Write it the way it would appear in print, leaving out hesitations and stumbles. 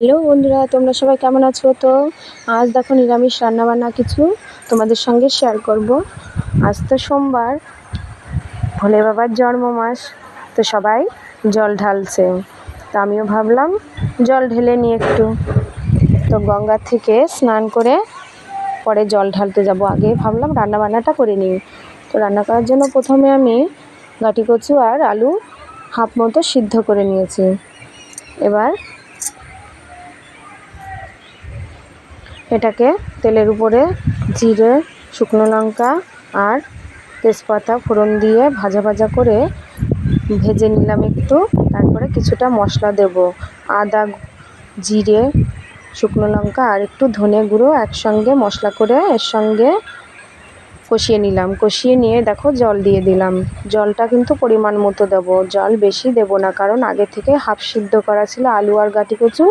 Hello বন্ধুরা, তোমরা সবাই কেমন আছো? তো আজ দেখো নিরামিষ রান্নাবান্না কিছু তোমাদের সঙ্গে শেয়ার করব। আজ তো সোমবার, ভোলে বাবার জন্ম মাস, তো সবাই জল ঢালছে। তো আমিও ভাবলাম জল ঢেলে নিই একটু। তো গঙ্গা থেকে স্নান করে পরে জল ঢালতে যাব। আগে ভাবলাম রান্নাবান্নাটা করে নিই। তো রান্না করার জন্য প্রথমে আমি গাঁটি কচু আর আলু হাফ মতো সিদ্ধ করে নিয়েছি। এবার এটাকে তেলের উপরে জিরে, শুকনো লঙ্কা আর তেজপাতা ফোড়ন দিয়ে ভাজা ভাজা করে ভেজে নিলাম একটু। তারপরে কিছুটা মশলা দেব, আদা, জিরে, শুকনো লঙ্কা আর একটু ধনে গুঁড়ো একসঙ্গে মশলা করে এর সঙ্গে কষিয়ে নিলাম। কষিয়ে নিয়ে দেখো জল দিয়ে দিলাম। জলটা কিন্তু পরিমাণ মতো দেবো, জল বেশি দেব না, কারণ আগে থেকে হাফ সিদ্ধ করা ছিল আলু আর গাঁটি কচু।